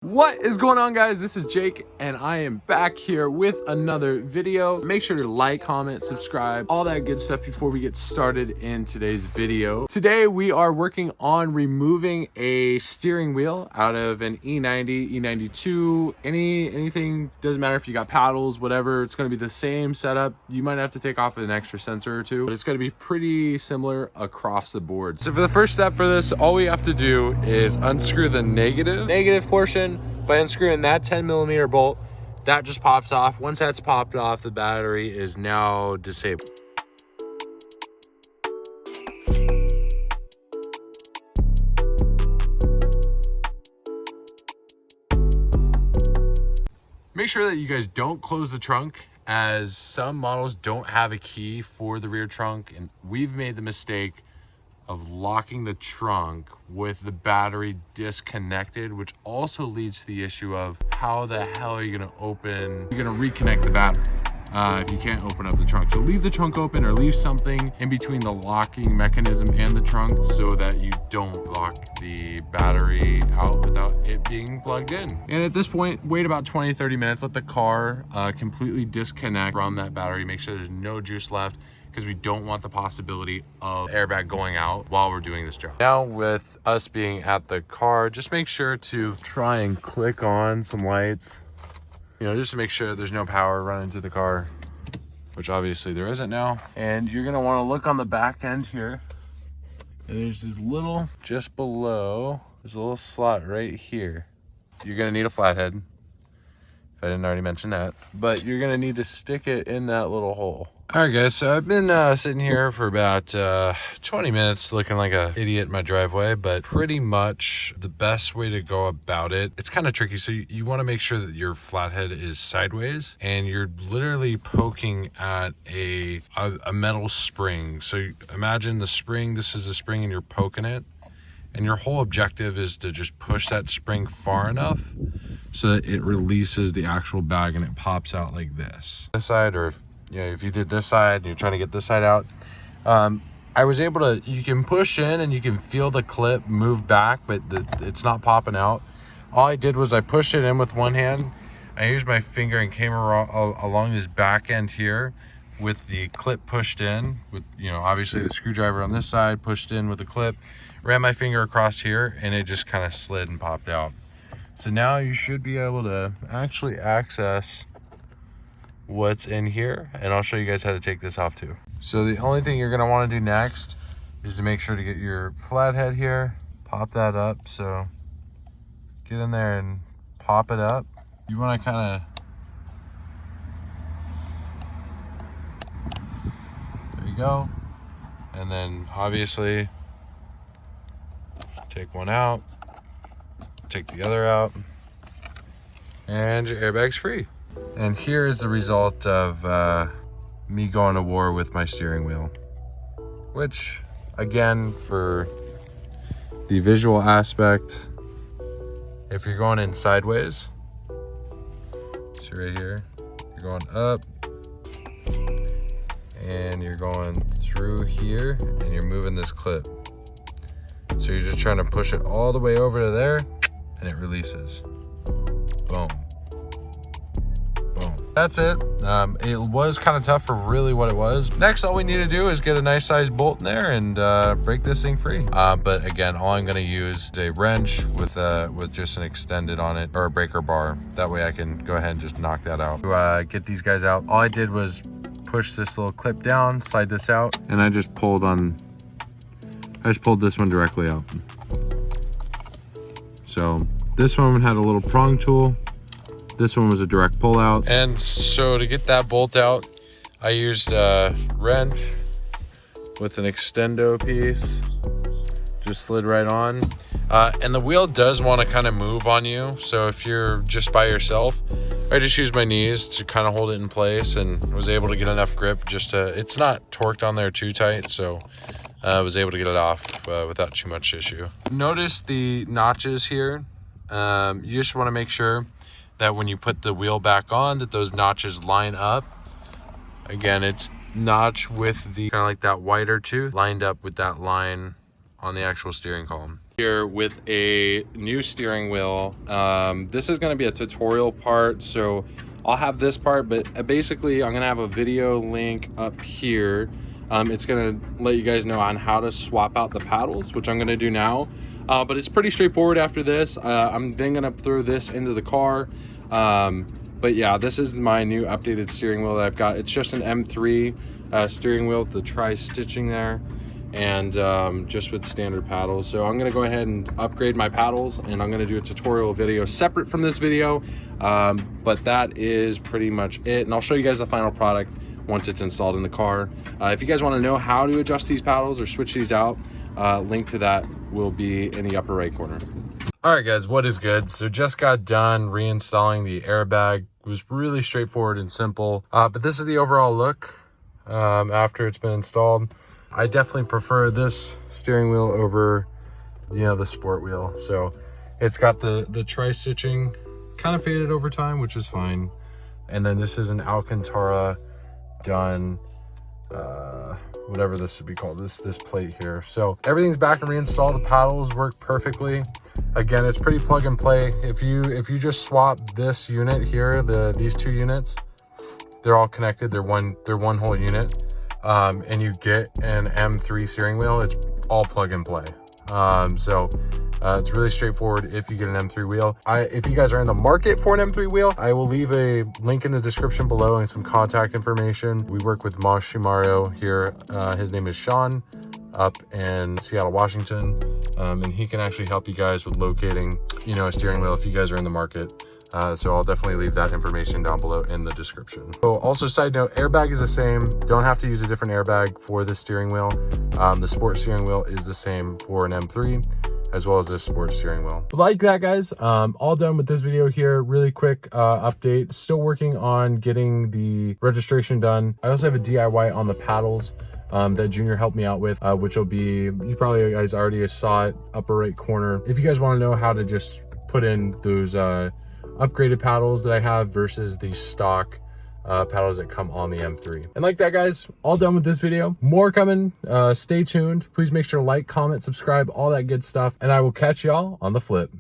What is going on, guys? This is Jake and I am back here with another video. Make sure to like, comment, subscribe, all that good stuff before we get started in today's video. Today we are working on removing a steering wheel out of an E90, E92, anything, doesn't matter if you got paddles, whatever. It's going to be the same setup. You might have to take off an extra sensor or two, but it's going to be pretty similar across the board. So for the first step for this, all we have to do is unscrew the negative portion. By unscrewing that 10mm bolt, that just pops off. Once that's popped off, the battery is now disabled. Make sure that you guys don't close the trunk, as some models don't have a key for the rear trunk, and we've made the mistake of locking the trunk with the battery disconnected, which also leads to the issue of how the hell are you gonna reconnect the battery if you can't open up the trunk. So leave the trunk open or leave something in between the locking mechanism and the trunk so that you don't lock the battery out without it being plugged in. And at this point, wait about 20-30 minutes, let the car completely disconnect from that battery. Make sure there's no juice left, because we don't want the possibility of airbag going out while we're doing this job. Now, with us being at the car, just make sure to try and click on some lights, just to make sure there's no power running to the car, which obviously there isn't now. And you're gonna wanna look on the back end here, and there's this little, just below, there's a little slot right here. You're gonna need a flathead, if I didn't already mention that, but you're gonna need to stick it in that little hole. All right, guys, so I've been sitting here for about 20 minutes looking like an idiot in my driveway, but pretty much the best way to go about it, it's kind of tricky. So you want to make sure that your flathead is sideways and you're literally poking at a metal spring. So imagine the spring, this is the spring, and you're poking it. And your whole objective is to just push that spring far enough so that it releases the actual bag and it pops out like this. This side, or if you did this side and you're trying to get this side out, I was able to, you can push in and you can feel the clip move back, but it's not popping out. All I did was I pushed it in with one hand. I used my finger and came along this back end here with the clip pushed in with, obviously the screwdriver on this side pushed in with the clip, ran my finger across here, and it just kind of slid and popped out. So now you should be able to actually access what's in here, and I'll show you guys how to take this off too. So the only thing you're going to want to do next is to make sure to get your flathead here, pop that up. So get in there and pop it up. You want to kind of, there you go. And then obviously take one out, take the other out, and your airbag's free. And here is the result of me going to war with my steering wheel, which again, for the visual aspect, if you're going in sideways, see right here, you're going up and you're going through here and you're moving this clip. So you're just trying to push it all the way over to there and it releases. Boom. That's it. It was kind of tough for really what it was. Next, all we need to do is get a nice sized bolt in there and break this thing free. But again, all I'm going to use is a wrench with just an extended on it, or a breaker bar. That way I can go ahead and just knock that out. To get these guys out, all I did was push this little clip down, slide this out, and I just pulled this one directly out. So this one had a little prong tool. This one was a direct pull out. And so to get that bolt out, I used a wrench with an extendo piece, just slid right on. And the wheel does want to kind of move on you. So if you're just by yourself, I just used my knees to kind of hold it in place and was able to get enough grip just to, it's not torqued on there too tight. So I was able to get it off without too much issue. Notice the notches here. You just want to make sure that when you put the wheel back on, that those notches line up. Again, it's notch with the kind of like that wider tooth lined up with that line on the actual steering column. Here with a new steering wheel. This is going to be a tutorial part, so I'll have this part, but basically I'm going to have a video link up here. It's going to let you guys know on how to swap out the paddles, which I'm going to do now. But it's pretty straightforward after this. I'm then going to throw this into the car. But yeah, this is my new updated steering wheel that I've got. It's just an M3 steering wheel with the tri-stitching there, and just with standard paddles. So I'm gonna go ahead and upgrade my paddles, and I'm gonna do a tutorial video separate from this video, but that is pretty much it, and I'll show you guys the final product once it's installed in the car. If you guys want to know how to adjust these paddles or switch these out, link to that will be in the upper right corner. All right guys, what is good? So just got done reinstalling the airbag. It was really straightforward and simple, but this is the overall look after it's been installed. I definitely prefer this steering wheel over, the sport wheel. So it's got the tri-stitching kind of faded over time, which is fine. And then this is an Alcantara done, whatever this would be called, this plate here. So everything's back and reinstalled. The paddles work perfectly. Again, it's pretty plug and play. If you just swap this unit here, these two units, they're all connected. They're one whole unit. And you get an M3 steering wheel, it's all plug and play. It's really straightforward if you get an M3 wheel. If you guys are in the market for an M3 wheel, I will leave a link in the description below and some contact information. We work with Mosh Shimario here. His name is Sean, up in Seattle, Washington. And he can actually help you guys with locating, a steering wheel if you guys are in the market. So I'll definitely leave that information down below in the description. So also, side note, airbag is the same. Don't have to use a different airbag for the steering wheel. The sport steering wheel is the same for an M3 as well as this sport steering wheel. Like that, guys, all done with this video here. Really quick update. Still working on getting the registration done. I also have a DIY on the paddles that Junior helped me out with, which will be, you probably guys already saw it, upper right corner. If you guys want to know how to just put in those upgraded paddles that I have versus the stock paddles that come on the M3. And like that, guys, all done with this video. More coming. Stay tuned. Please make sure to like, comment, subscribe, all that good stuff. And I will catch y'all on the flip.